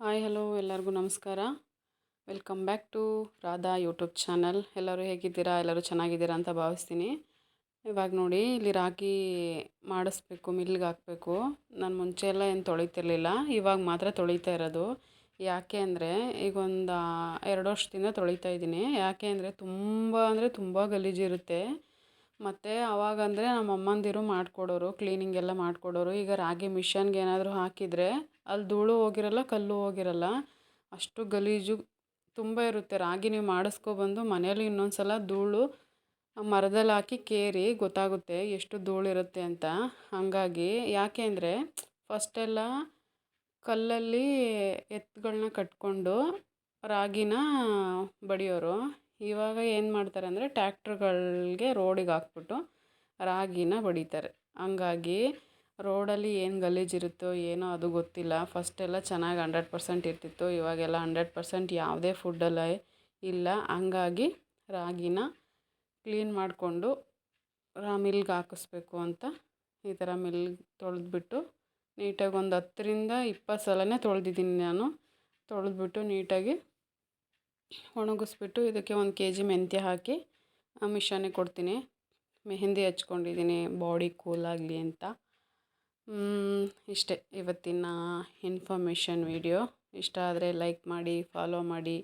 Hi hello ಎಲ್ಲರಿಗೂ ನಮಸ್ಕಾರ. Welcome back to Radha YouTube channel. ಎಲ್ಲರೂ ಹೇಗಿದ್ದೀರಾ? ಎಲ್ಲರೂ ಚೆನ್ನಾಗಿದ್ದೀರಾ ಅಂತ ಭಾವಿಸ್ತೀನಿ. ಇವಾಗ ನೋಡಿ, ಇಲ್ಲಿ ರಾಗಿ ಮಾಡಿಸ್ಬೇಕು, ಮಿಲ್ಗೆ ಹಾಕಬೇಕು. ನಾನು ಮುಂಚೆ ಎಲ್ಲ ಏನು ತೊಳಿತಿರ್ಲಿಲ್ಲ, ಇವಾಗ ಮಾತ್ರ ತೊಳಿತಾ ಇರೋದು. ಯಾಕೆ ಅಂದರೆ ಈಗ ಒಂದು 2 ವರ್ಷದಿಂದ ತೊಳಿತಾ ಇದ್ದೀನಿ. ಯಾಕೆ ಅಂದರೆ ತುಂಬ ಗಲೀಜಿರುತ್ತೆ. ಮತ್ತು ಆವಾಗಂದರೆ ನಮ್ಮ ಅಮ್ಮಂದಿರು ಮಾಡಿಕೊಡೋರು, ಕ್ಲೀನಿಂಗ್ ಎಲ್ಲ ಮಾಡಿಕೊಡೋರು. ಈಗ ರಾಗಿ ಮಿಷನ್ಗೆ ಏನಾದರೂ ಹಾಕಿದರೆ ಅಲ್ಲಿ ಧೂಳು ಹೋಗಿರಲ್ಲ, ಕಲ್ಲು ಹೋಗಿರಲ್ಲ, ಅಷ್ಟು ಗಲೀಜು ತುಂಬ ಇರುತ್ತೆ. ರಾಗಿ ನೀವು ಮಾಡಿಸ್ಕೊಬಂದು ಮನೇಲಿ ಇನ್ನೊಂದು ಸಲ ಧೂಳು ಮರದಲ್ಲಿ ಹಾಕಿ ಕೇರಿ ಗೊತ್ತಾಗುತ್ತೆ ಎಷ್ಟು ಧೂಳಿರುತ್ತೆ ಅಂತ. ಹಾಗಾಗಿ ಯಾಕೆ ಅಂದರೆ ಫಸ್ಟೆಲ್ಲ ಕಲ್ಲಲ್ಲಿ ಎತ್ತುಗಳನ್ನ ಕಟ್ಕೊಂಡು ರಾಗಿನ ಬಡಿಯೋರು. ಇವಾಗ ಏನು ಮಾಡ್ತಾರೆ ಅಂದರೆ ಟ್ಯಾಕ್ಟ್ರುಗಳಿಗೆ ರೋಡಿಗೆ ಹಾಕ್ಬಿಟ್ಟು ರಾಗಿನ ಬಡಿತಾರೆ. ಹಂಗಾಗಿ ರೋಡಲ್ಲಿ ಏನು ಗಲೀಜಿರುತ್ತೋ ಏನೋ ಅದು ಗೊತ್ತಿಲ್ಲ. ಫಸ್ಟೆಲ್ಲ ಚೆನ್ನಾಗಿ 100% ಇರ್ತಿತ್ತು, ಇವಾಗೆಲ್ಲ 100% ಯಾವುದೇ ಫುಡ್ಡಲ್ಲ ಇಲ್ಲ. ಹಂಗಾಗಿ ರಾಗಿನ ಕ್ಲೀನ್ ಮಾಡಿಕೊಂಡು ಮಿಲ್ಗೆ ಹಾಕಿಸ್ಬೇಕು ಅಂತ ಈ ಥರ ತೊಳೆದ್ಬಿಟ್ಟು ನೀಟಾಗಿ ಒಂದು 10ರಿಂದ 20 ಸಲನೇ ತೊಳೆದಿದ್ದೀನಿ ನಾನು. ತೊಳೆದ್ಬಿಟ್ಟು ನೀಟಾಗಿ ಒಣಗಿಸ್ಬಿಟ್ಟು ಇದಕ್ಕೆ 1 kg ಮೆಂತ್ಯ ಹಾಕಿ ಮಿಷನ್ನಿಗೆ ಕೊಡ್ತೀನಿ. ಮೆಹಂದಿ ಹಚ್ಕೊಂಡಿದ್ದೀನಿ ಬಾಡಿ ಕೂಲ್ ಆಗಲಿ ಅಂತ. ಇಷ್ಟೇ ಇವತ್ತಿನ ಇನ್ಫಾರ್ಮೇಷನ್ ವಿಡಿಯೋ. ಇಷ್ಟ ಆದರೆ ಲೈಕ್ ಮಾಡಿ, ಫಾಲೋ ಮಾಡಿ,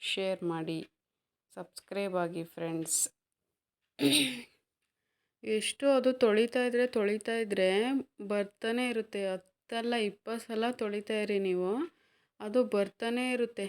ಶೇರ್ ಮಾಡಿ, ಸಬ್ಸ್ಕ್ರೈಬ್ ಆಗಿ ಫ್ರೆಂಡ್ಸ್. ಎಷ್ಟು ಅದು ತೊಳಿತಾ ಇದ್ದರೆ ಬರ್ತಾನೆ ಇರುತ್ತೆ. 10 ಅಲ್ಲ 20 ಸಲ ತೊಳಿತಾ ಇರಿ ನೀವು, ಅದು ಬರ್ತಾನೆ ಇರುತ್ತೆ.